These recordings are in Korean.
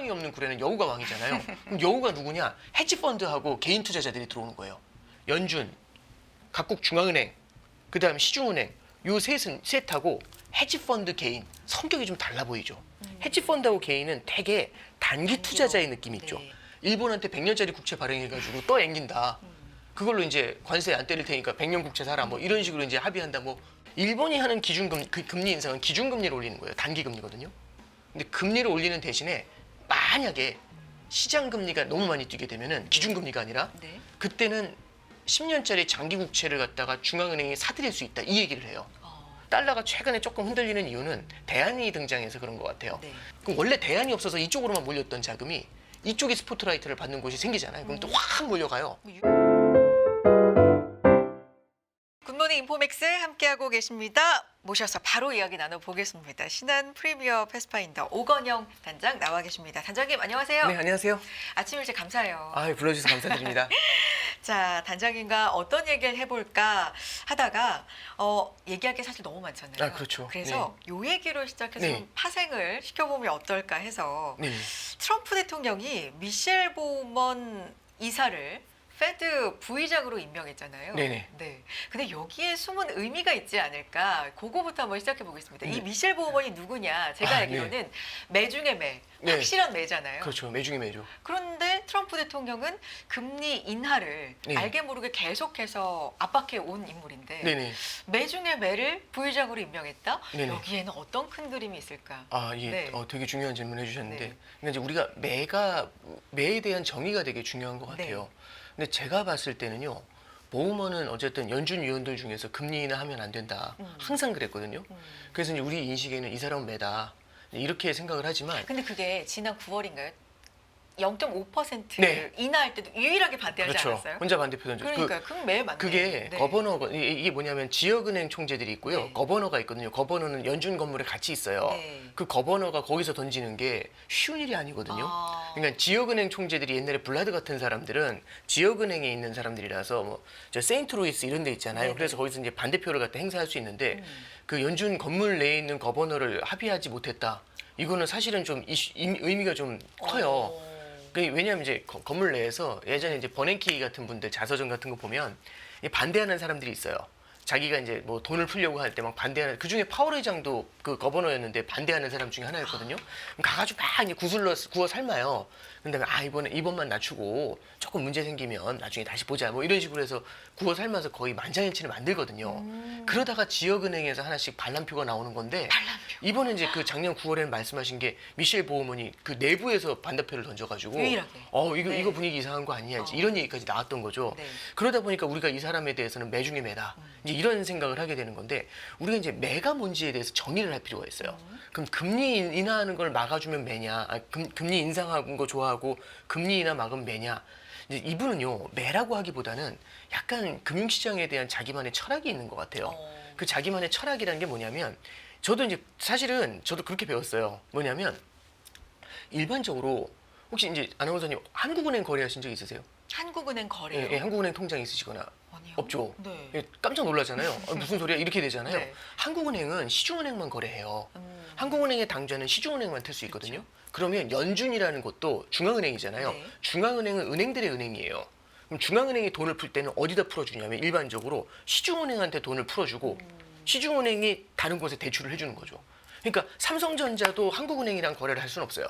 왕이 없는 굴에는 여우가 왕이잖아요. 그럼 여우가 누구냐? 헤지펀드하고 개인 투자자들이 들어오는 거예요. 연준, 각국 중앙은행, 그다음 시중은행 요 셋하고 헤지펀드 개인 성격이 좀 달라 보이죠. 헤지펀드하고 개인은 되게 단기 투자자의 느낌이 있죠. 네. 일본한테 100년짜리 국채 발행해가지고 또 앵긴다. 그걸로 이제 관세 안 때릴 테니까 100년 국채 사라. 뭐 이런 식으로 이제 합의한다. 뭐 일본이 하는 금리 인상은 기준금리를 올리는 거예요. 단기 금리거든요. 근데 금리를 올리는 대신에 만약에 시장 금리가 너무 많이 뛰게 되면은 기준금리가 아니라 네. 그때는 10년짜리 장기 국채를 갖다가 중앙은행이 사들일 수 있다. 이 얘기를 해요. 어, 달러가 최근에 조금 흔들리는 이유는 대안이 등장해서 그런 것 같아요. 네. 그럼 원래 대안이 없어서 이쪽으로만 몰렸던 자금이 이쪽이 스포트라이트를 받는 곳이 생기잖아요. 그럼 또 확 몰려가요. 굿모닝 인포맥스 함께하고 계십니다. 모셔서 바로 이야기 나눠보겠습니다. 신한 프리미어 패스파인더 오건영 단장 나와 계십니다. 단장님 안녕하세요. 네, 안녕하세요. 아침 일찍 감사해요. 아, 불러주셔서 감사드립니다. 자, 단장님과 어떤 얘기를 해볼까 하다가 얘기할 게 사실 너무 많잖아요. 아, 그렇죠. 그래서 요 얘기로 시작해서 네. 좀 파생을 시켜보면 어떨까 해서 네. 트럼프 대통령이 미셸 보우먼 이사를 페드 부의장으로 임명했잖아요. 네네. 네. 근데 여기에 숨은 의미가 있지 않을까? 그거부터 한번 시작해 보겠습니다. 이 네. 미셸 보우먼이 누구냐? 제가 아, 알기로는 매 중에 매, 네. 확실한 매잖아요. 그렇죠. 매중에 매죠. 그런데 트럼프 대통령은 금리 인하를 네. 알게 모르게 계속해서 압박해 온 인물인데 네네. 매 중에 매를 부의장으로 임명했다? 네네. 여기에는 어떤 큰 그림이 있을까? 아, 예. 네. 되게 중요한 질문 해주셨는데, 네. 그러니까 이제 우리가 매에 대한 정의가 되게 중요한 것 같아요. 근데 제가 봤을 때는요, 보우먼은 어쨌든 연준 위원들 중에서 금리 인하하면 안 된다. 항상 그랬거든요. 그래서 이제 우리 인식에는 이 사람은 매다. 이렇게 생각을 하지만, 근데 그게 지난 9월인가요? 0.5% 네. 인하할 때도 유일하게 반대하지 그렇죠. 않았어요? 혼자 반대 표현 줬죠. 그러니까요. 그럼 매일 맞네. 그게 네. 거버너가 이게 뭐냐면 지역은행 총재들이 있고요. 네. 거버너가 있거든요. 거버너는 연준 건물에 같이 있어요. 네. 그 거버너가 거기서 던지는 게 쉬운 일이 아니거든요. 그러니까 지역은행 총재들이 옛날에 블라드 같은 사람들은 지역은행에 있는 사람들이라서 뭐 저 세인트루이스 이런 데 있잖아요. 네네. 그래서 거기서 이제 반대표를 갖다 행사할 수 있는데 그 연준 건물 내에 있는 거버너를 합의하지 못했다. 이거는 사실은 좀 의미가 좀 커요. 왜냐하면 이제 건물 내에서 예전에 이제 버냉키 같은 분들 자서전 같은 거 보면 반대하는 사람들이 있어요. 자기가 이제 뭐 돈을 풀려고 할 때 막 반대하는, 그 중에 파월 의장도 그 거버너였는데 반대하는 사람 중에 하나였거든요. 그럼 가가지고 막 이제 구워 삶아요. 근데 이번만 낮추고 조금 문제 생기면 나중에 다시 보자 뭐 이런 식으로 해서 구워 삶아서 거의 만장일치를 만들거든요. 그러다가 지역은행에서 하나씩 반란표가 나오는 건데 이번에 이제 그 작년 9월에 말씀하신 게 미셸 보우먼이 그 내부에서 반대표를 던져가지고 유일하게. 이거 네. 이거 분위기 이상한 거 아니냐 이제 이런 얘기까지 나왔던 거죠. 네. 그러다 보니까 우리가 이 사람에 대해서는 매 중에 매다. 이제 이런 생각을 하게 되는 건데 우리가 이제 매가 뭔지에 대해서 정의를 할 필요가 있어요. 그럼 금리 인하하는 걸 막아주면 매냐? 금리 인상하는 거 좋아하고 금리 인하 막으면 매냐? 이제 이분은요 매라고 하기보다는 약간 금융시장에 대한 자기만의 철학이 있는 것 같아요. 그 자기만의 철학이라는 게 뭐냐면 저도 이제 사실은 저도 그렇게 배웠어요. 뭐냐면 일반적으로 혹시 이제 아나운서님 한국은행 거래하신 적 있으세요? 한국은행 거래요. 예, 한국은행 통장 있으시거나 아니요. 없죠. 네. 예, 깜짝 놀라잖아요. 무슨 소리야? 이렇게 되잖아요. 네. 한국은행은 시중은행만 거래해요. 한국은행의 당좌는 시중은행만 틀 수 있거든요. 그러면 연준이라는 것도 중앙은행이잖아요. 네. 중앙은행은 은행들의 은행이에요. 그럼 중앙은행이 돈을 풀 때는 어디다 풀어주냐면 일반적으로 시중은행한테 돈을 풀어주고 시중은행이 다른 곳에 대출을 해주는 거죠. 그러니까 삼성전자도 한국은행이랑 거래를 할 수는 없어요.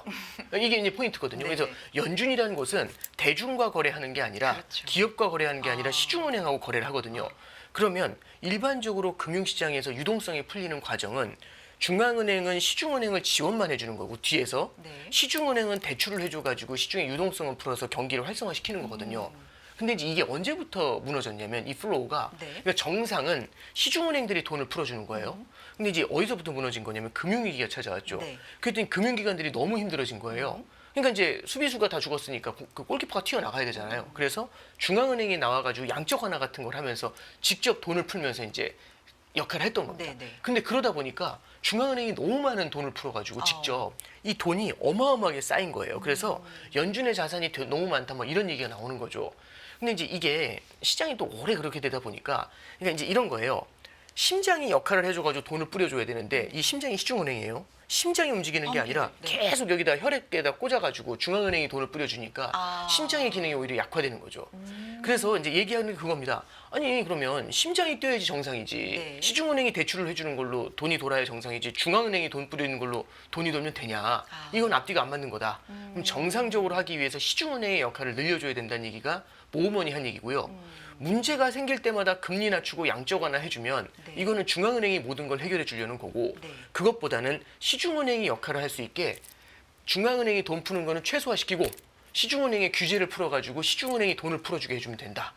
이게 이제 포인트거든요. 네네. 그래서 연준이라는 곳은 대중과 거래하는 게 아니라 그렇죠. 기업과 거래하는 게 아니라 시중은행하고 거래를 하거든요. 그러면 일반적으로 금융시장에서 유동성이 풀리는 과정은 중앙은행은 시중은행을 지원만 해주는 거고 뒤에서 네. 시중은행은 대출을 해줘가지고 시중의 유동성을 풀어서 경기를 활성화시키는 거거든요. 근데 이제 이게 언제부터 무너졌냐면 이 플로우가 네. 그러니까 정상은 시중은행들이 돈을 풀어주는 거예요. 근데 이제 어디서부터 무너진 거냐면 금융위기가 찾아왔죠. 네. 그랬더니 금융기관들이 너무 힘들어진 거예요. 그러니까 이제 수비수가 다 죽었으니까 그 골키퍼가 튀어나가야 되잖아요. 그래서 중앙은행이 나와가지고 양적 완화 같은 걸 하면서 직접 돈을 풀면서 이제 역할을 했던 겁니다. 네네. 근데 그러다 보니까 중앙은행이 너무 많은 돈을 풀어가지고 직접 이 돈이 어마어마하게 쌓인 거예요. 그래서 연준의 자산이 너무 많다 뭐 이런 얘기가 나오는 거죠. 근데 이제 이게 시장이 또 오래 그렇게 되다 보니까 그러니까 이제 이런 거예요. 심장이 역할을 해줘가지고 돈을 뿌려줘야 되는데 이 심장이 시중은행이에요. 심장이 움직이는 게 아니라 네. 계속 여기다 혈액에다 꽂아가지고 중앙은행이 돈을 뿌려주니까 아. 심장의 기능이 오히려 약화되는 거죠. 그래서 이제 얘기하는 게 그겁니다. 아니 그러면 심장이 뛰어야지 정상이지. 네. 시중은행이 대출을 해주는 걸로 돈이 돌아야 정상이지. 중앙은행이 돈 뿌리는 걸로 돈이 돌면 되냐. 이건 앞뒤가 안 맞는 거다. 그럼 정상적으로 하기 위해서 시중은행의 역할을 늘려줘야 된다는 얘기가 모험원이 한 얘기고요. 문제가 생길 때마다 금리 낮추고 양적 완화 해주면 네. 이거는 중앙은행이 모든 걸 해결해 주려는 거고 네. 그것보다는 시중은행이 역할을 할 수 있게 중앙은행이 돈 푸는 거는 최소화시키고 시중은행의 규제를 풀어가지고 시중은행이 돈을 풀어주게 해주면 된다.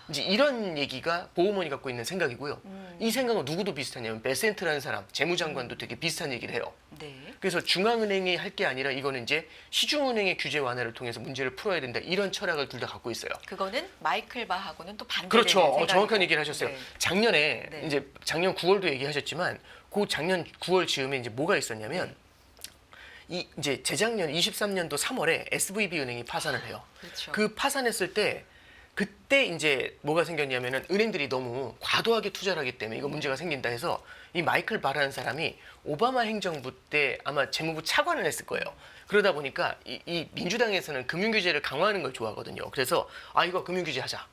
이제 이런 얘기가 보험원이 갖고 있는 생각이고요. 이 생각은 누구도 비슷하냐면 베센트라는 사람, 재무장관도 되게 비슷한 얘기를 해요. 네. 그래서 중앙은행이 할 게 아니라 이거는 이제 시중은행의 규제 완화를 통해서 문제를 풀어야 된다. 이런 철학을 둘 다 갖고 있어요. 그거는 마이클 바하고는 또 반대되는 그렇죠. 생각이고. 정확한 얘기를 하셨어요. 네. 작년에 네. 이제 작년 9월도 얘기하셨지만 그 작년 9월 즈음에 이제 뭐가 있었냐면 이 이제 재작년 23년도 3월에 SVB 은행이 파산을 해요. 그렇죠. 그 파산했을 때 그때 이제 뭐가 생겼냐면은 은행들이 너무 과도하게 투자를 하기 때문에 이거 문제가 생긴다 해서 이 마이클 바라는 사람이 오바마 행정부 때 아마 재무부 차관을 했을 거예요. 그러다 보니까 이 민주당에서는 금융규제를 강화하는 걸 좋아하거든요. 그래서 이거 금융규제 하자.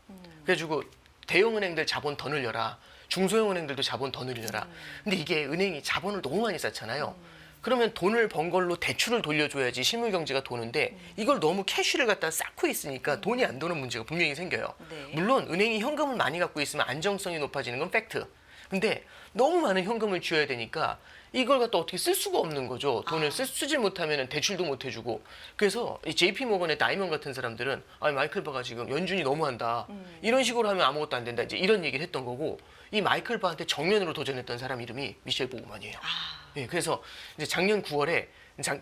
그래가지고 대형은행들 자본 더 늘려라. 중소형은행들도 자본 더 늘려라. 근데 이게 은행이 자본을 너무 많이 쌓잖아요. 그러면 돈을 번 걸로 대출을 돌려줘야지 실물 경제가 도는데 이걸 너무 캐시를 갖다 쌓고 있으니까 돈이 안 도는 문제가 분명히 생겨요. 네. 물론 은행이 현금을 많이 갖고 있으면 안정성이 높아지는 건 팩트. 근데 너무 많은 현금을 쥐어야 되니까 이걸 갖다 어떻게 쓸 수가 없는 거죠. 돈을 쓰질 못하면 대출도 못 해주고. 그래서 이 JP 모건의 다이먼 같은 사람들은 마이클 바가 지금 연준이 너무한다. 이런 식으로 하면 아무것도 안 된다. 이제 이런 얘기를 했던 거고 이 마이클 바한테 정면으로 도전했던 사람 이름이 미셸 보그만이에요. 예, 그래서 이제 작년 9월에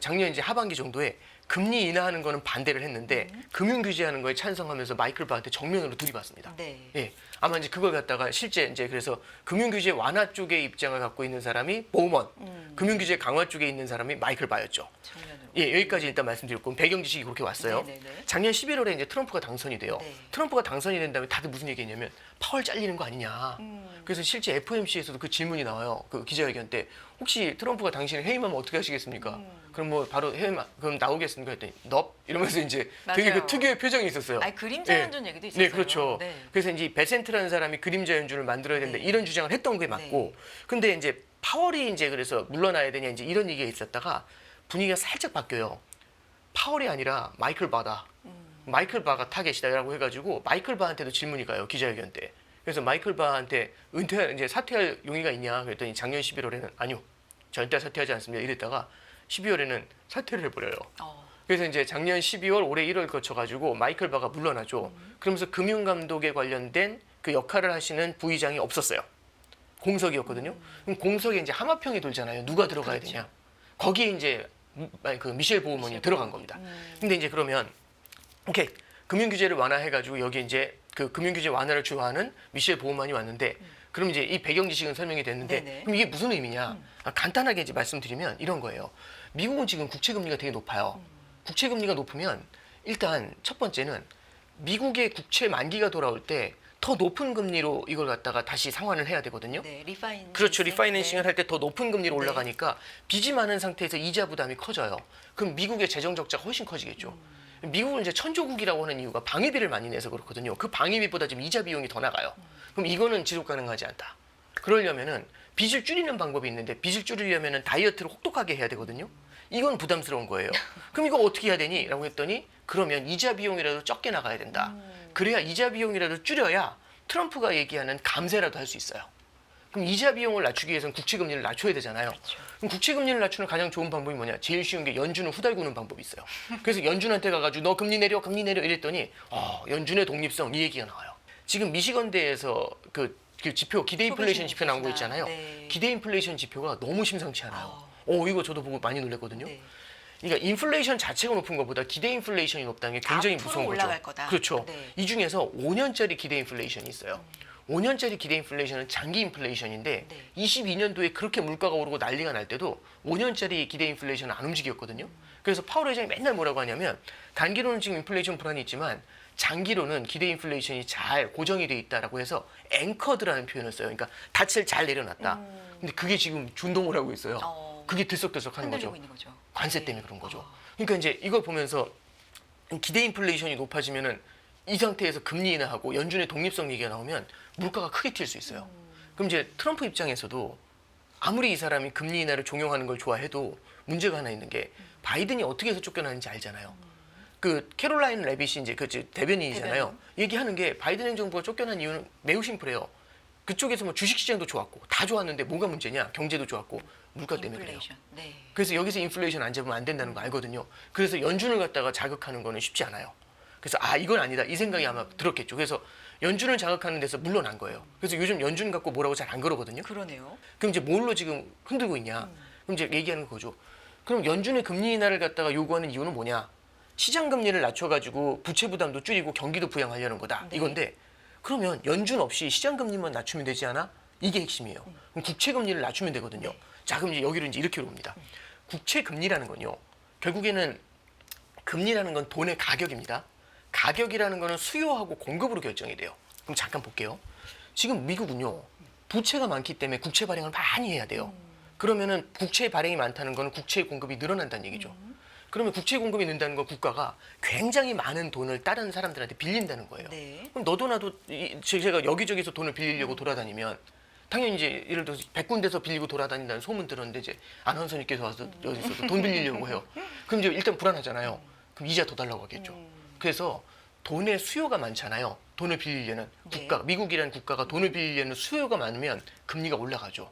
작년 이제 하반기 정도에 금리 인하하는 거는 반대를 했는데 금융 규제하는 거에 찬성하면서 마이클 바한테 정면으로 들이받습니다. 네. 예, 아마 이제 그걸 갖다가 실제 이제 그래서 금융 규제 완화 쪽의 입장을 갖고 있는 사람이 보우먼, 금융 규제 강화 쪽에 있는 사람이 마이클 바였죠. 정면으로. 예, 여기까지 일단 말씀드렸고 배경 지식이 그렇게 왔어요. 네네네. 작년 11월에 이제 트럼프가 당선이 돼요. 네. 트럼프가 당선이 된 다음에 다들 무슨 얘기했냐면 파월 잘리는 거 아니냐. 그래서 실제 FOMC에서도 그 질문이 나와요. 그 기자회견 때 혹시 트럼프가 당신을 해임하면 어떻게 하시겠습니까? 그럼 뭐 바로 해임 그럼 나오겠습니까? 했더니 넙 이러면서 이제 되게 맞아요. 그 특유의 표정이 있었어요. 그림자 예. 연준 얘기도 있었어요. 네, 그렇죠. 네. 그래서 이제 베센트라는 사람이 그림자 연준을 만들어야 된다 네. 이런 주장을 했던 게 맞고, 근데 이제 파월이 이제 그래서 물러나야 되냐 이제 이런 얘기가 있었다가 분위기가 살짝 바뀌어요. 파월이 아니라 마이클 바다. 마이클 바가 타겟이다라고 해가지고 마이클 바한테도 질문이 가요 기자회견 때. 그래서 마이클 바한테 이제 사퇴할 용의가 있냐 그랬더니 작년 11월에는 아니요 절대 사퇴하지 않습니다 이랬다가 12월에는 사퇴를 해버려요. 그래서 이제 작년 12월 올해 1월 거쳐가지고 마이클 바가 물러나죠. 그러면서 금융감독에 관련된 그 역할을 하시는 부의장이 없었어요. 공석이었거든요. 그럼 공석에 이제 하마평이 돌잖아요. 누가 들어가야 그렇죠. 되냐. 거기에 이제 그 미셸 보우먼이 들어간 겁니다. 근데 이제 그러면 오케이 금융규제를 완화해가지고 여기 이제 그 금융규제 완화를 주도하는 미셸 보우먼이 왔는데 그럼 이제 이 배경 지식은 설명이 됐는데 네네. 그럼 이게 무슨 의미냐? 간단하게 이제 말씀드리면 이런 거예요. 미국은 지금 국채금리가 되게 높아요. 국채금리가 높으면 일단 첫 번째는 미국의 국채 만기가 돌아올 때 더 높은 금리로 이걸 갖다가 다시 상환을 해야 되거든요. 네, 리파이낸싱. 그렇죠. 리파이낸싱을 네. 할 때 더 높은 금리로 네. 올라가니까 빚이 많은 상태에서 이자 부담이 커져요. 그럼 미국의 재정 적자가 훨씬 커지겠죠. 미국을 이제 천조국이라고 하는 이유가 방위비를 많이 내서 그렇거든요. 그 방위비보다 지금 이자 비용이 더 나가요. 그럼 이거는 지속 가능하지 않다. 그러려면은 빚을 줄이는 방법이 있는데 빚을 줄이려면은 다이어트를 혹독하게 해야 되거든요. 이건 부담스러운 거예요. 그럼 이거 어떻게 해야 되니? 라고 했더니 그러면 이자 비용이라도 적게 나가야 된다. 그래야 이자 비용이라도 줄여야 트럼프가 얘기하는 감세라도 할 수 있어요. 그럼 이자 비용을 낮추기 위해서는 국채 금리를 낮춰야 되잖아요. 그럼 국채 금리를 낮추는 가장 좋은 방법이 뭐냐? 제일 쉬운 게 연준을 후달구는 방법이 있어요. 그래서 연준한테 가가지고 너 금리 내려 이랬더니 연준의 독립성 이 얘기가 나와요. 지금 미시건대에서 그 지표 기대 인플레이션 지표 나온 거 있잖아요. 네. 기대 인플레이션 지표가 너무 심상치 않아요. 이거 저도 보고 많이 놀랐거든요. 네. 그러니까 인플레이션 자체가 높은 것보다 기대 인플레이션이 높다는 게 굉장히 앞으로 무서운 거죠. 올라갈 거다. 그렇죠. 네. 이 중에서 5년짜리 기대 인플레이션이 있어요. 5년짜리 기대 인플레이션은 장기 인플레이션인데 네. 22년도에 그렇게 물가가 오르고 난리가 날 때도 5년짜리 기대 인플레이션은 안 움직였거든요. 그래서 파월 회장이 맨날 뭐라고 하냐면 단기로는 지금 인플레이션 불안이 있지만 장기로는 기대 인플레이션이 잘 고정이 돼 있다라고 해서 앵커드라는 표현을 써요. 그러니까 닻을 잘 내려놨다. 근데 그게 지금 준동을 하고 있어요. 그게 들썩들썩하는 거죠. 흔들리고 있는 거죠. 관세 때문에 그런 거죠. 그러니까 이제 이걸 보면서 기대 인플레이션이 높아지면은 이 상태에서 금리 인하하고 연준의 독립성 얘기가 나오면 물가가 크게 튈 수 있어요. 그럼 이제 트럼프 입장에서도 아무리 이 사람이 금리 인하를 종용하는 걸 좋아해도 문제가 하나 있는 게 바이든이 어떻게 해서 쫓겨나는지 알잖아요. 그 캐롤라인 레빗이 이제 그 대변인이잖아요. 얘기하는 게 바이든 행정부가 쫓겨난 이유는 매우 심플해요. 그쪽에서 뭐 주식시장도 좋았고 다 좋았는데 뭐가 문제냐? 경제도 좋았고 물가 때문에 그래요. 인플레이션. 네. 그래서 여기서 인플레이션 안 잡으면 안 된다는 거 알거든요. 그래서 연준을 갖다가 자극하는 거는 쉽지 않아요. 그래서 이건 아니다 이 생각이 아마 들었겠죠. 그래서 연준을 자극하는 데서 물러난 거예요. 그래서 요즘 연준 갖고 뭐라고 잘 안 그러거든요. 그러네요. 그럼 이제 뭘로 지금 흔들고 있냐? 그럼 이제 얘기하는 거죠. 그럼 연준의 금리 인하를 갖다가 요구하는 이유는 뭐냐? 시장 금리를 낮춰가지고 부채 부담도 줄이고 경기도 부양하려는 거다. 네. 이건데 그러면 연준 없이 시장 금리만 낮추면 되지 않아? 이게 핵심이에요. 그럼 국채 금리를 낮추면 되거든요. 네. 자, 그럼 이제 여기로 이제 이렇게 옵니다. 국채 금리라는 건요. 결국에는 금리라는 건 돈의 가격입니다. 가격이라는 거는 수요하고 공급으로 결정이 돼요. 그럼 잠깐 볼게요. 지금 미국은요. 부채가 많기 때문에 국채 발행을 많이 해야 돼요. 그러면은 국채 발행이 많다는 거는 국채 공급이 늘어난다는 얘기죠. 그러면 국채 공급이 는다는 건 국가가 굉장히 많은 돈을 다른 사람들한테 빌린다는 거예요. 네. 그럼 너도 나도 제가 여기저기서 돈을 빌리려고 돌아다니면 당연히 이제 예를 들어서 100군데서 빌리고 돌아다닌다는 소문 들었는데 이제 아나운서님께서 와서 여기서도 돈 빌리려고 해요. 그럼 이제 일단 불안하잖아요. 그럼 이자 더 달라고 하겠죠. 그래서 돈의 수요가 많잖아요. 돈을 빌리려는 국가, 네. 미국이라는 국가가 돈을 빌리려는 수요가 많으면 금리가 올라가죠.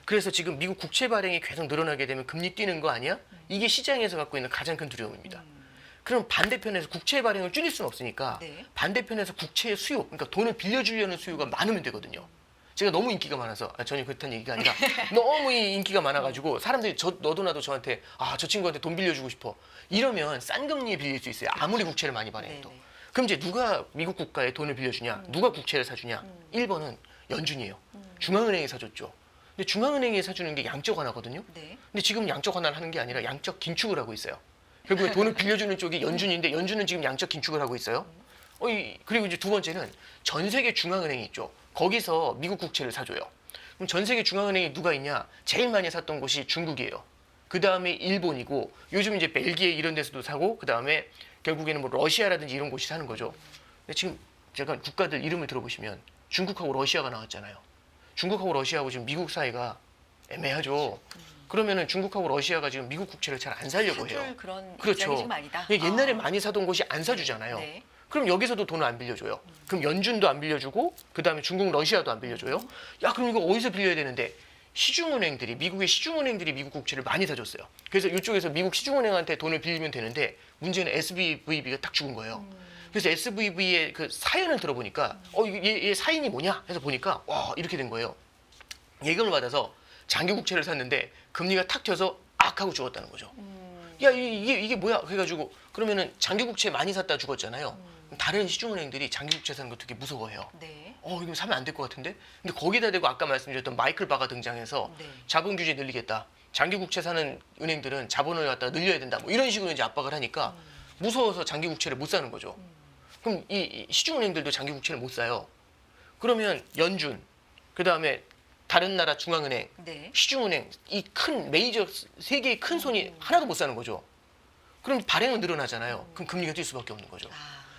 그래서 지금 미국 국채 발행이 계속 늘어나게 되면 금리 뛰는 거 아니야? 이게 시장에서 갖고 있는 가장 큰 두려움입니다. 그럼 반대편에서 국채 발행을 줄일 수는 없으니까 네. 반대편에서 국채의 수요, 그러니까 돈을 빌려주려는 수요가 많으면 되거든요. 제가 너무 인기가 많아서 전혀 그렇다는 얘기가 아니라 너무 인기가 많아가지고 사람들이 너도 나도 저한테 저 친구한테 돈 빌려주고 싶어 이러면 싼 금리에 빌릴 수 있어요. 아무리 국채를 많이 발행해도. 네네. 그럼 이제 누가 미국 국가에 돈을 빌려주냐? 누가 국채를 사주냐? 1번은 연준이에요. 중앙은행이 사줬죠. 근데 중앙은행이 사주는 게 양적 완화거든요. 네. 근데 지금 양적 완화를 하는 게 아니라 양적 긴축을 하고 있어요. 결국에 돈을 빌려주는 쪽이 연준인데 연준은 지금 양적 긴축을 하고 있어요. 그리고 이제 두 번째는 전 세계 중앙은행이 있죠. 거기서 미국 국채를 사줘요. 그럼 전 세계 중앙은행이 누가 있냐? 제일 많이 샀던 곳이 중국이에요. 그 다음에 일본이고 요즘 이제 벨기에 이런 데서도 사고 그 다음에 결국에는 뭐 러시아라든지 이런 곳이 사는 거죠. 근데 지금 제가 국가들 이름을 들어보시면 중국하고 러시아가 나왔잖아요. 중국하고 러시아하고 지금 미국 사이가 애매하죠. 그러면은 중국하고 러시아가 지금 미국 국채를 잘 안 사려고 해요. 사줄 그런 그렇죠. 입장이 지금 아니다. 옛날에 많이 사던 곳이 안 사주잖아요. 네. 그럼 여기서도 돈을 안 빌려줘요. 그럼 연준도 안 빌려주고 그다음에 중국, 러시아도 안 빌려줘요. 야, 그럼 이거 어디서 빌려야 되는데 시중은행들이 미국의 시중은행들이 미국 국채를 많이 사줬어요. 그래서 이쪽에서 미국 시중은행한테 돈을 빌리면 되는데 문제는 SVB가 딱 죽은 거예요. 그래서 SVB의 그 사연을 들어보니까 얘 사인이 뭐냐 해서 보니까 와 이렇게 된 거예요. 예금을 받아서 장기 국채를 샀는데 금리가 탁 튀어서 악 하고 죽었다는 거죠. 야 이게 뭐야 해가지고 그러면은 장기 국채 많이 샀다 죽었잖아요. 다른 시중은행들이 장기 국채 사는 거 되게 무서워해요. 네. 이거 사면 안 될 것 같은데? 근데 거기다 대고 아까 말씀드렸던 마이클 바가 등장해서 네. 자본 규제 늘리겠다. 장기 국채 사는 은행들은 자본을 갖다 늘려야 된다. 뭐 이런 식으로 이제 압박을 하니까 무서워서 장기 국채를 못 사는 거죠. 그럼 이 시중은행들도 장기 국채를 못 사요. 그러면 연준, 그 다음에 다른 나라 중앙은행, 네. 시중은행 이 큰 메이저 세 개의 큰 손이 하나도 못 사는 거죠. 그럼 발행은 늘어나잖아요. 그럼 금리가 뛸 수밖에 없는 거죠.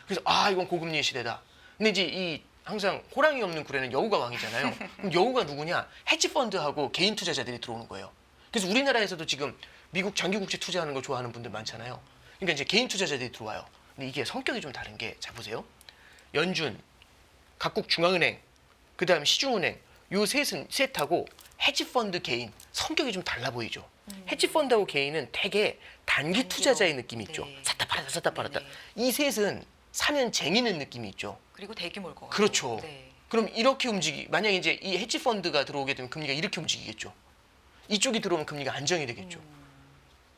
그래서 이건 고금리의 시대다. 근데 이제 이 항상 호랑이 없는 굴에는 여우가 왕이잖아요. 그럼 여우가 누구냐? 헤지펀드하고 개인 투자자들이 들어오는 거예요. 그래서 우리나라에서도 지금 미국 장기 국채 투자하는 거 좋아하는 분들 많잖아요. 그러니까 이제 개인 투자자들이 들어와요. 근데 이게 성격이 좀 다른 게, 자 보세요. 연준, 각국 중앙은행, 그 다음에 시중은행 요 셋하고 헤지펀드 개인 성격이 좀 달라 보이죠. 헤지펀드하고 개인은 되게 단기 투자자의 느낌이 있죠. 네. 샀다 팔았다 샀다 팔았다. 네네. 이 셋은 사면 쟁이는 느낌이 있죠. 그리고 대규모일 것 같아요. 그렇죠. 네. 그럼 이렇게 만약에 이제 이 헤지펀드가 들어오게 되면 금리가 이렇게 움직이겠죠. 이쪽이 들어오면 금리가 안정이 되겠죠.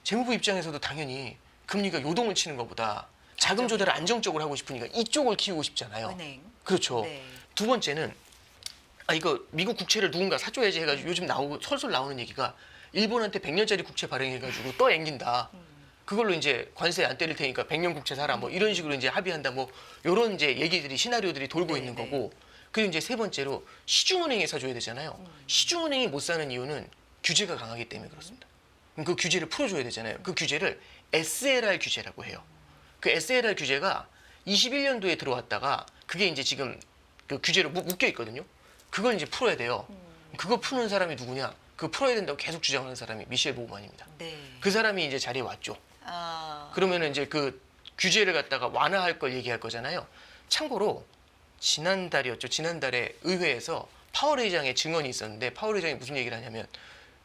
재무부 입장에서도 당연히 금리가 요동을 치는 것보다 자금 조달을 안정적으로 하고 싶으니까 이쪽을 키우고 싶잖아요. 은행. 그렇죠. 네. 두 번째는 이거 미국 국채를 누군가 사줘야지 해가지고 요즘 솔솔 나오는 얘기가 일본한테 100년짜리 국채 발행해가지고 또 앵긴다. 그걸로 이제 관세 안 때릴 테니까 100년 국채 사라. 뭐 이런 식으로 이제 합의한다. 뭐 이런 이제 얘기들이 시나리오들이 돌고 네, 있는 네. 거고. 그리고 이제 세 번째로 시중은행에 사줘야 되잖아요. 시중은행이 못 사는 이유는 규제가 강하기 때문에 그렇습니다. 그럼 그 규제를 풀어줘야 되잖아요. 그 규제를 SLR 규제라고 해요. 그 SLR 규제가 21년도에 들어왔다가 그게 이제 지금 그 규제로 묶여 있거든요. 그걸 이제 풀어야 돼요. 그거 푸는 사람이 누구냐? 그거 풀어야 된다고 계속 주장하는 사람이 미셸 보우만입니다. 네. 그 사람이 이제 자리에 왔죠. 아. 그러면은 이제 그 규제를 갖다가 완화할 걸 얘기할 거잖아요. 참고로 지난달이었죠. 지난달에 의회에서 파월 의장의 증언이 있었는데 파월 의장이 무슨 얘기를 하냐면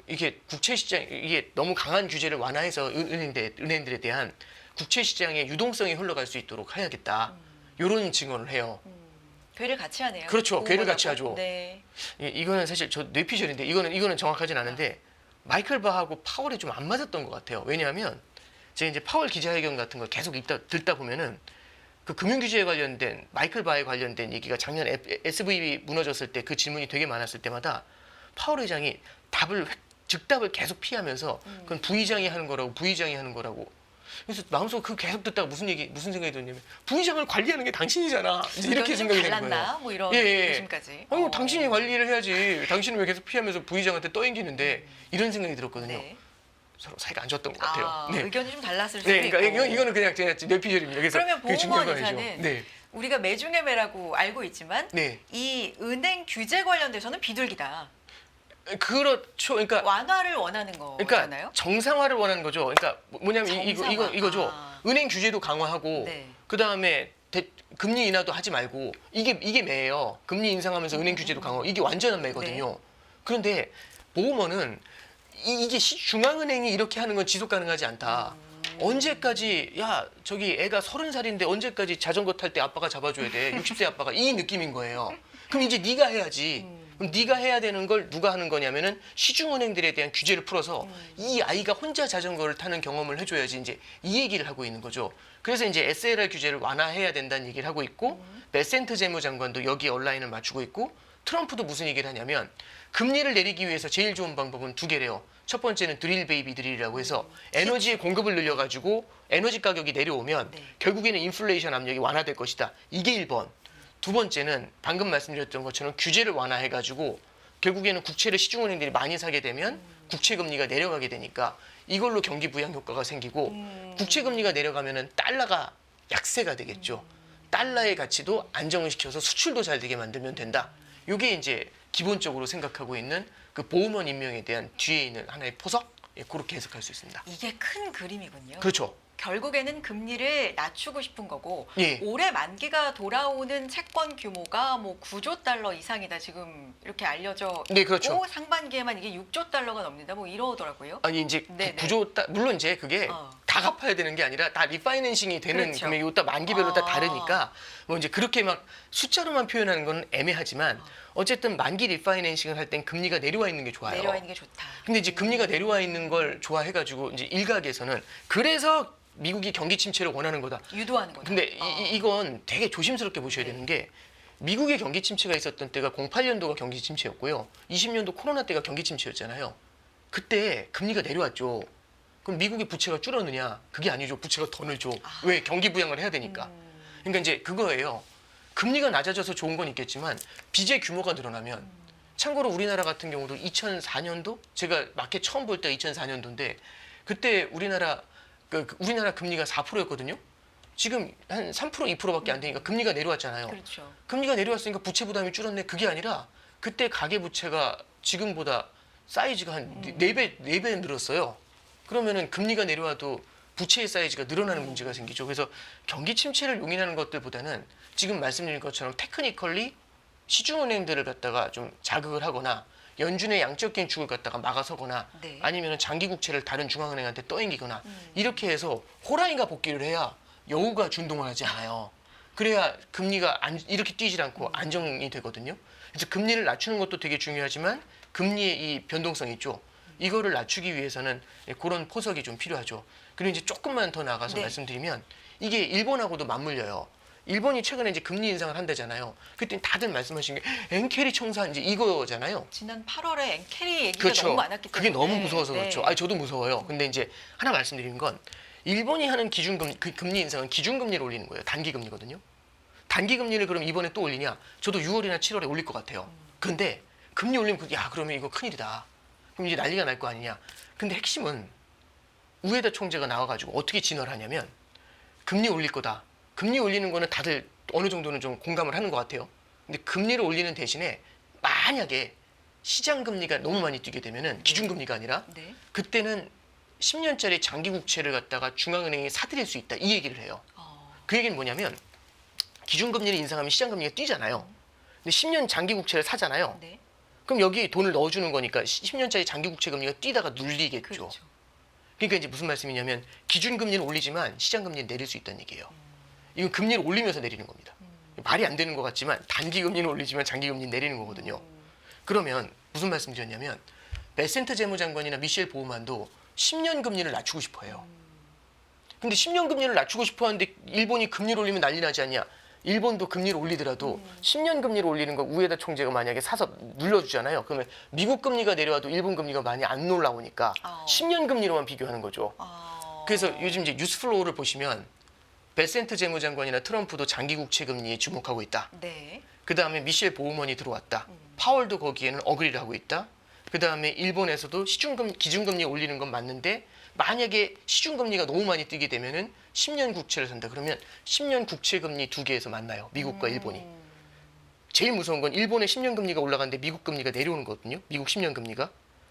이게 국채 시장 이게 너무 강한 규제를 완화해서 은행들에 대한 국채 시장의 유동성이 흘러갈 수 있도록 해야겠다. 이런 증언을 해요. 괴를 같이 하네요. 그렇죠. 괴를 같이 보호하고. 하죠. 네. 이거는 사실 저 뇌피셜인데 이거는 정확하진 않은데 마이클 바하고 파월이 좀 안 맞았던 것 같아요. 왜냐하면 제가 이제 파월 기자회견 같은 걸 계속 듣다 보면은 그 금융규제에 관련된 마이클 바에 관련된 얘기가 작년 SVB 무너졌을 때 그 질문이 되게 많았을 때마다 파월 의장이 즉답을 계속 피하면서 그건 부의장이 하는 거라고. 그래서 마음속으로 그 계속 듣다가 무슨 생각이 들었냐면 부의장을 관리하는 게 당신이잖아. 이렇게 생각이 되는 거예요. 달랐나? 뭐 이런 예. 의심까지. 아니 당신이 관리를 해야지. 당신은 왜 계속 피하면서 부의장한테 떠앵기는데 이런 생각이 들었거든요. 네. 서로 사이가 안 좋았던 것 같아요. 아, 네. 의견이 좀 달랐을 수도 네, 그러니까 있고. 이거는 그냥 제가 뇌피셜입니다. 그래서 그러면 그게 중요한 보험원 거 아니죠. 이사는 네. 우리가 매중의 매라고 알고 있지만 네. 이 은행 규제 관련돼서는 비둘기다. 그렇죠. 그러니까 완화를 원하는 거잖아요. 정상화를 원하는 거죠. 그러니까 뭐냐면 정상화. 이거죠. 아. 은행 규제도 강화하고 네. 그다음에 금리 인하도 하지 말고 이게 매예요. 금리 인상하면서 은행 규제도 강화. 이게 완전한 매거든요. 네. 그런데 보험원은 이게 중앙은행이 이렇게 하는 건 지속 가능하지 않다. 언제까지 저기 애가 30살인데 언제까지 자전거 탈 때 아빠가 잡아줘야 돼. 60세 아빠가 이 느낌인 거예요. 그럼 이제 네가 해야지. 그럼 네가 해야 되는 걸 누가 하는 거냐면은 시중은행들에 대한 규제를 풀어서 이 아이가 혼자 자전거를 타는 경험을 해줘야지 이제 이 얘기를 하고 있는 거죠. 그래서 이제 SLR 규제를 완화해야 된다는 얘기를 하고 있고 베센트 재무장관도 여기에 온라인을 맞추고 있고 트럼프도 무슨 얘기를 하냐면 금리를 내리기 위해서 제일 좋은 방법은 두 개래요. 첫 번째는 드릴 베이비 드릴이라고 해서 에너지의 공급을 늘려가지고 에너지 가격이 내려오면 네. 결국에는 인플레이션 압력이 완화될 것이다. 이게 1번. 두 번째는 방금 말씀드렸던 것처럼 규제를 완화해가지고 결국에는 국채를 시중은행들이 많이 사게 되면 국채 금리가 내려가게 되니까 이걸로 경기 부양 효과가 생기고 국채 금리가 내려가면은 달러가 약세가 되겠죠. 달러의 가치도 안정을 시켜서 수출도 잘 되게 만들면 된다. 이게 이제 기본적으로 생각하고 있는 그 보험원 임명에 대한 뒤에 있는 하나의 포석, 그렇게 해석할 수 있습니다. 이게 큰 그림이군요. 그렇죠. 결국에는 금리를 낮추고 싶은 거고 예. 올해 만기가 돌아오는 채권 규모가 뭐 9조 달러 이상이다 지금 이렇게 알려져 네, 그렇죠. 있고 상반기에만 이게 6조 달러가 넘는다 뭐 이러더라고요. 아니 이제 네네. 물론 이제 그게 다 갚아야 되는 게 아니라 다 리파이낸싱이 되는 그렇죠. 금액이 또 만기별로 다 아. 다르니까 뭐 이제 그렇게 막 숫자로만 표현하는 건 애매하지만 어쨌든 만기 리파이낸싱을 할 땐 금리가 내려와 있는 게 좋아요. 내려와 있는 게 좋다. 근데 이제 금리가 내려와 있는 걸 좋아해가지고 이제 일각에서는 그래서 미국이 경기 침체를 원하는 거다. 유도하는 거다. 근데 이건 되게 조심스럽게 보셔야 네. 되는 게 미국의 경기 침체가 있었던 때가 08년도가 경기 침체였고요. 20년도 코로나 때가 경기 침체였잖아요. 그때 금리가 내려왔죠. 그럼 미국의 부채가 줄었느냐? 그게 아니죠. 부채가 더 늘죠. 왜? 경기 부양을 해야 되니까. 그러니까 이제 그거예요. 금리가 낮아져서 좋은 건 있겠지만 빚의 규모가 늘어나면 참고로 우리나라 같은 경우도 2004년도 제가 마켓 처음 볼 때가 2004년도인데 그때 우리나라 금리가 4%였거든요. 지금 한 3% 2%밖에 안 되니까 금리가 내려왔잖아요. 그렇죠. 금리가 내려왔으니까 부채 부담이 줄었네. 그게 아니라 그때 가계 부채가 지금보다 사이즈가 한 4배 늘었어요. 그러면은 금리가 내려와도 부채의 사이즈가 늘어나는 문제가 생기죠. 그래서 경기 침체를 용인하는 것들보다는 지금 말씀드린 것처럼 테크니컬리 시중은행들을 갖다가 좀 자극을 하거나 연준의 양적 긴축을 갖다가 막아서거나 네. 아니면 장기 국채를 다른 중앙은행한테 떠넘기거나 이렇게 해서 호랑이가 복귀를 해야 여우가 준동을 하지 않아요. 그래야 금리가 이렇게 뛰질 않고 안정이 되거든요. 그래서 금리를 낮추는 것도 되게 중요하지만 금리의 이 변동성 있죠. 이거를 낮추기 위해서는 그런 포석이 좀 필요하죠. 그리고 이제 조금만 더 나가서 네. 말씀드리면 이게 일본하고도 맞물려요. 일본이 최근에 이제 금리 인상을 한다잖아요. 그때 다들 말씀하신 게 엔캐리 청산 이제 이거잖아요. 지난 8월에 엔캐리 얘기가 그렇죠. 너무 많았기 때문에 그게 너무 무서워서 네. 그렇죠. 아니 저도 무서워요. 근데 이제 하나 말씀드리는 건 일본이 하는 금리 인상은 기준금리를 올리는 거예요. 단기금리거든요. 단기금리를 그럼 이번에 또 올리냐? 저도 6월이나 7월에 올릴 것 같아요. 근데 금리 올리면 그러면 이거 큰일이다. 그럼 이제 난리가 날 거 아니냐? 근데 핵심은 우에다 총재가 나와가지고 어떻게 진화를 하냐면 금리 올릴 거다. 금리 올리는 거는 다들 어느 정도는 좀 공감을 하는 것 같아요. 근데 금리를 올리는 대신에 만약에 시장 금리가 너무 많이 뛰게 되면은 기준금리가 아니라 네. 그때는 10년짜리 장기 국채를 갖다가 중앙은행이 사들일 수 있다. 이 얘기를 해요. 그 얘기는 뭐냐면 기준금리를 인상하면 시장금리가 뛰잖아요. 근데 10년 장기 국채를 사잖아요. 네. 그럼 여기 돈을 넣어주는 거니까 10년짜리 장기 국채 금리가 뛰다가 눌리겠죠. 그렇죠. 그러니까 이제 무슨 말씀이냐면 기준금리는 올리지만 시장금리는 내릴 수 있다는 얘기예요. 이건 금리를 올리면서 내리는 겁니다. 말이 안 되는 것 같지만 단기금리는 올리지만 장기금리는 내리는 거거든요. 그러면 무슨 말씀드렸냐면 베센트 재무장관이나 미셸 보우만도 10년 금리를 낮추고 싶어 해요. 근데 10년 금리를 낮추고 싶어 하는데 일본이 금리를 올리면 난리 나지 않냐. 일본도 금리를 올리더라도 10년 금리를 올리는 거 우에다 총재가 만약에 사서 눌러주잖아요. 그러면 미국 금리가 내려와도 일본 금리가 많이 안 올라오니까 10년 금리로만 비교하는 거죠. 그래서 요즘 이제 뉴스플로우를 보시면 베센트 재무장관이나 트럼프도 장기 국채 금리에 주목하고 있다. 네. 그 다음에 미셸 보우먼이 들어왔다. 파월도 거기에는 어그리를 하고 있다. 그 다음에 일본에서도 기준금리 올리는 건 맞는데 만약에 시중금리가 너무 많이 뛰게 되면은 10년 국채를 산다. 그러면 10년 국채 금리 두 개에서 만나요. 미국과 일본이. 제일 무서운 건 일본의 10년 금리가 올라가는데 미국 금리가 내려오는 거거든요. 미국 10년 금리가.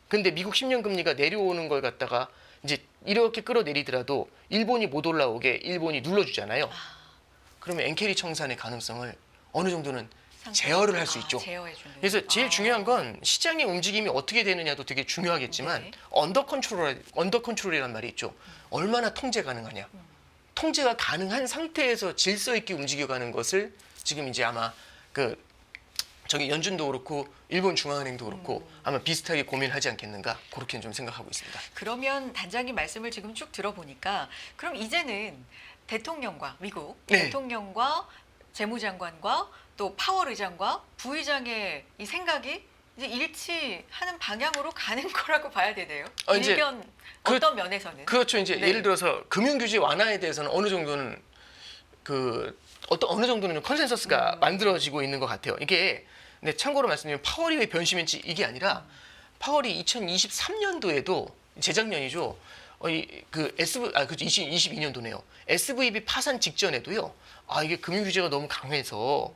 근데 미국 10년 금리가 내려오는 걸 갖다가 이제 이렇게 끌어내리더라도 일본이 못 올라오게 일본이 눌러주잖아요. 그러면 엔케리 청산의 가능성을 어느 정도는 제어를 할 수 있죠. 제어해주는. 그래서 제일 중요한 건 시장의 움직임이 어떻게 되느냐도 되게 중요하겠지만 네. 언더 컨트롤이란 말이 있죠. 얼마나 통제 가능하냐. 통제가 가능한 상태에서 질서 있게 움직여가는 것을 지금 이제 아마 저기 연준도 그렇고 일본 중앙은행도 그렇고 아마 비슷하게 고민하지 않겠는가 그렇게는 좀 생각하고 있습니다. 그러면 단장님 말씀을 지금 쭉 들어보니까 그럼 이제는 대통령과 미국 네. 대통령과 재무장관과 또 파월 의장과 부의장의 이 생각이 이제 일치하는 방향으로 가는 거라고 봐야 되네요. 이제 일견 어떤 면에서는. 그렇죠. 이제 네. 예를 들어서 금융규제 완화에 대해서는 어느 정도는 어느 정도는 컨센서스가 만들어지고 있는 것 같아요. 이게 근데 참고로 말씀드리면 파월이 왜 변심했지 이게 아니라 파월이 2023년도에도 재작년이죠. 그렇죠. 22년도네요. SVB 파산 직전에도요. 이게 금융 규제가 너무 강해서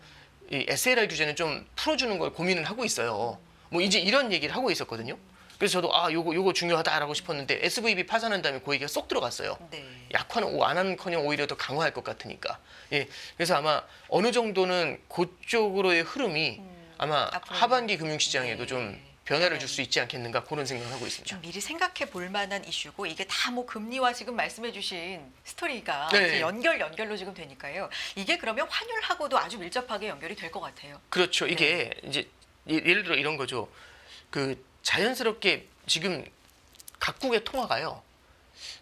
이 SLR 규제는 좀 풀어주는 걸 고민을 하고 있어요. 뭐 이제 이런 얘기를 하고 있었거든요. 그래서 저도 요거 중요하다라고 싶었는데 SVB 파산한 다음에 그 얘기가 쏙 들어갔어요. 네. 약화는 안 하는커녕 오히려 더 강화할 것 같으니까. 예, 그래서 아마 어느 정도는 그쪽으로의 흐름이 아마 앞으로는. 하반기 금융시장에도 네. 좀 변화를 줄 수 있지 않겠는가 그런 생각을 하고 있습니다. 좀 미리 생각해 볼 만한 이슈고 이게 다 뭐 금리와 지금 말씀해 주신 스토리가 네. 이제 연결로 지금 되니까요. 이게 그러면 환율하고도 아주 밀접하게 연결이 될 것 같아요. 그렇죠. 이게 이제 예를 들어 이런 거죠. 자연스럽게 지금 각국의 통화가요.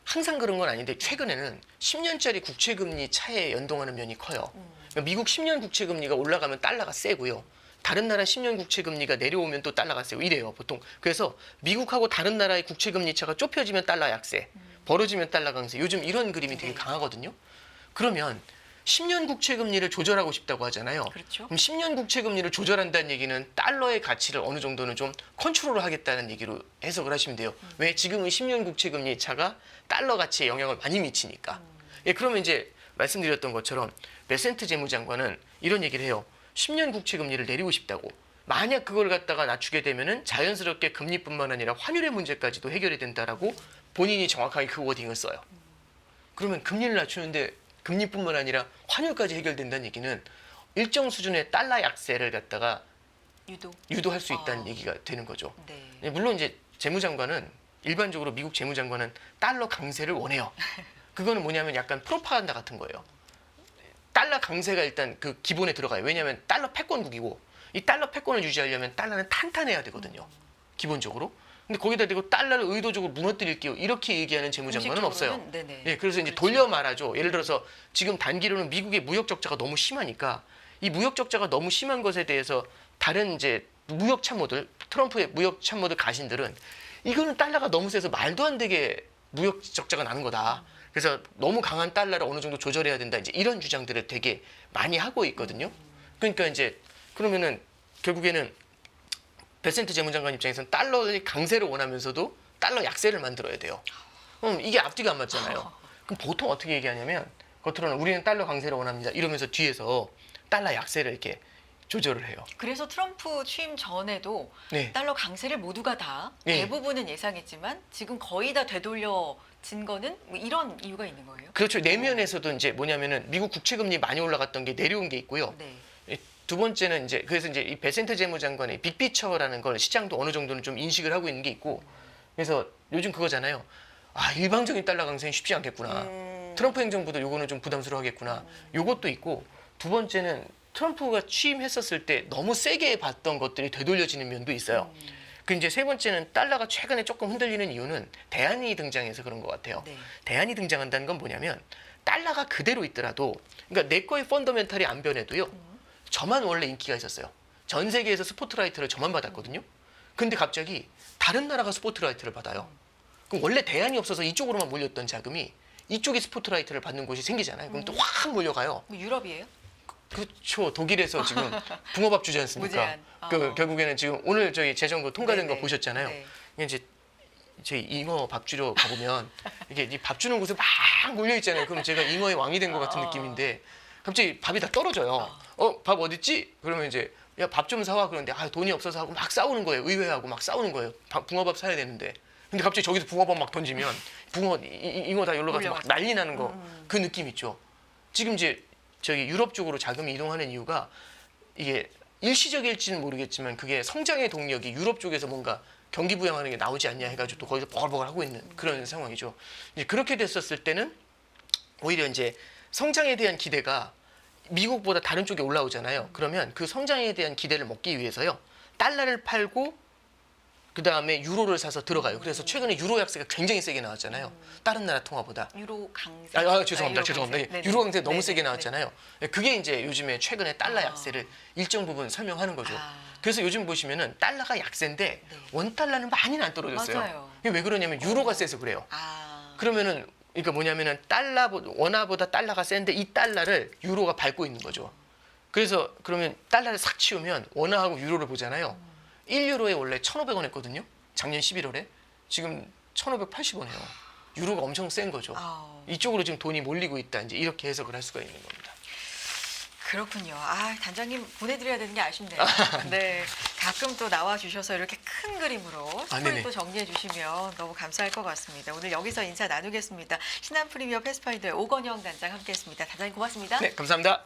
항상 그런 건 아닌데 최근에는 10년짜리 국채금리 차에 연동하는 면이 커요. 그러니까 미국 10년 국채금리가 올라가면 달러가 세고요. 다른 나라 10년 국채금리가 내려오면 또 달러가 세고 이래요. 보통. 그래서 미국하고 다른 나라의 국채금리 차가 좁혀지면 달러 약세, 벌어지면 달러 강세. 요즘 이런 그림이 되게 네. 강하거든요. 그러면 10년 국채금리를 조절하고 싶다고 하잖아요. 그렇죠. 그럼 10년 국채금리를 조절한다는 얘기는 달러의 가치를 어느 정도는 좀 컨트롤을 하겠다는 얘기로 해석을 하시면 돼요. 왜? 지금은 10년 국채금리 차가 달러 가치에 영향을 많이 미치니까. 예, 그러면 이제 말씀드렸던 것처럼 베센트 재무장관은 이런 얘기를 해요. 10년 국채금리를 내리고 싶다고. 만약 그걸 갖다가 낮추게 되면은 자연스럽게 금리뿐만 아니라 환율의 문제까지도 해결이 된다라고 본인이 정확하게 그 워딩을 써요. 그러면 금리를 낮추는데 금리뿐만 아니라 환율까지 해결된다는 얘기는 일정 수준의 달러 약세를 갖다가 유도할 수 있다는 얘기가 되는 거죠. 네. 물론 이제 재무장관은 일반적으로 미국 재무장관은 달러 강세를 원해요. 그거는 뭐냐면 약간 프로파간다 같은 거예요. 달러 강세가 일단 그 기본에 들어가요. 왜냐하면 달러 패권국이고 이 달러 패권을 유지하려면 달러는 탄탄해야 되거든요. 기본적으로. 근데 거기다 대고 달러를 의도적으로 무너뜨릴게요. 이렇게 얘기하는 재무장관은 없어요. 네네. 예, 그래서 이제 그렇죠. 돌려 말하죠. 예를 들어서 지금 단기로는 미국의 무역 적자가 너무 심하니까 이 무역 적자가 너무 심한 것에 대해서 다른 이제 무역 참모들, 트럼프의 무역 참모들 가신들은 이거는 달러가 너무 세서 말도 안 되게 무역 적자가 나는 거다. 그래서 너무 강한 달러를 어느 정도 조절해야 된다. 이제 이런 주장들을 되게 많이 하고 있거든요. 그러니까 이제 그러면은 결국에는 베센트 재무장관 입장에서는 달러의 강세를 원하면서도 달러 약세를 만들어야 돼요. 그럼 이게 앞뒤가 안 맞잖아요. 그럼 보통 어떻게 얘기하냐면 겉으로는 우리는 달러 강세를 원합니다. 이러면서 뒤에서 달러 약세를 이렇게 조절을 해요. 그래서 트럼프 취임 전에도 네. 달러 강세를 모두가 다 네. 대부분은 예상했지만 지금 거의 다 되돌려진 거는 뭐 이런 이유가 있는 거예요? 그렇죠. 내면에서도 이제 뭐냐면은 미국 국채 금리 많이 올라갔던 게 내려온 게 있고요. 네. 두 번째는 이제 그래서 이제 이 베센트 재무장관의 빅피처라는 걸 시장도 어느 정도는 좀 인식을 하고 있는 게 있고 그래서 요즘 그거잖아요. 아 일방적인 달러 강세는 쉽지 않겠구나. 트럼프 행정부도 요거는 좀 부담스러워하겠구나. 요것도 있고 두 번째는 트럼프가 취임했었을 때 너무 세게 봤던 것들이 되돌려지는 면도 있어요. 그 이제 세 번째는 달러가 최근에 조금 흔들리는 이유는 대안이 등장해서 그런 것 같아요. 네. 대안이 등장한다는 건 뭐냐면 달러가 그대로 있더라도 그러니까 내 거의 펀더멘탈이 안 변해도요. 저만 원래 인기가 있었어요. 전 세계에서 스포트라이트를 저만 받았거든요. 근데 갑자기 다른 나라가 스포트라이트를 받아요. 그럼 원래 대안이 없어서 이쪽으로만 몰렸던 자금이 이쪽이 스포트라이트를 받는 곳이 생기잖아요. 그럼 또 확 몰려가요. 뭐 유럽이에요? 그렇죠. 독일에서 지금 붕어밥 주지 않습니까? 무제한. 그 결국에는 지금 오늘 저희 재정부 통과된 네네. 거 보셨잖아요. 네. 이게 이제 저희 잉어 밥 주러 가보면 이게 이 밥 주는 곳에 막 몰려 있잖아요. 그럼 제가 잉어의 왕이 된 것 같은 느낌인데 갑자기 밥이 다 떨어져요. 밥 어딨지? 그러면 이제 야 밥 좀 사와 그러는데 아 돈이 없어서 하고 막 싸우는 거예요. 의회하고 막 싸우는 거예요. 붕어밥 사야 되는데. 근데 갑자기 저기서 붕어밥 막 던지면 잉어 다 여기로 가서 막 몰려가죠. 난리 나는 거 그 느낌 있죠. 지금 이제 저기 유럽 쪽으로 자금이 이동하는 이유가 이게 일시적일지는 모르겠지만 그게 성장의 동력이 유럽 쪽에서 뭔가 경기 부양하는 게 나오지 않냐 해가지고 또 거기서 버글버글 하고 있는 그런 상황이죠. 이제 그렇게 됐었을 때는 오히려 이제 성장에 대한 기대가 미국보다 다른 쪽에 올라오잖아요. 그러면 그 성장에 대한 기대를 먹기 위해서요. 달러를 팔고 그 다음에 유로를 사서 들어가요. 그래서 최근에 유로 약세가 굉장히 세게 나왔잖아요. 다른 나라 통화보다. 유로 강세. 죄송합니다. 유로 죄송합니다. 강세. 네네. 유로 강세 너무 네네. 세게 나왔잖아요. 그게 이제 요즘에 최근에 달러 아. 약세를 일정 부분 설명하는 거죠. 아. 그래서 요즘 보시면은 달러가 약세인데 네. 원달러는 많이는 안 떨어졌어요. 맞아요. 이게 왜 그러냐면 유로가 세서 그래요. 아. 그러면은 그러니까 뭐냐면은 원화보다 달러가 센데 이 달러를 유로가 밟고 있는 거죠. 그래서 그러면 달러를 싹 치우면 원화하고 유로를 보잖아요. 1유로에 원래 1,500원 했거든요. 작년 11월에. 지금 1,580원이에요. 유로가 엄청 센 거죠. 아우. 이쪽으로 지금 돈이 몰리고 있다. 이제 이렇게 해석을 할 수가 있는 겁니다. 그렇군요. 아, 단장님 보내드려야 되는 게 아쉽네요. 네, 가끔 또 나와 주셔서 이렇게 큰 그림으로 스토리 네네. 또 정리해 주시면 너무 감사할 것 같습니다. 오늘 여기서 인사 나누겠습니다. 신한 프리미어 패스파인더의 오건영 단장 함께했습니다. 단장님 고맙습니다. 네, 감사합니다.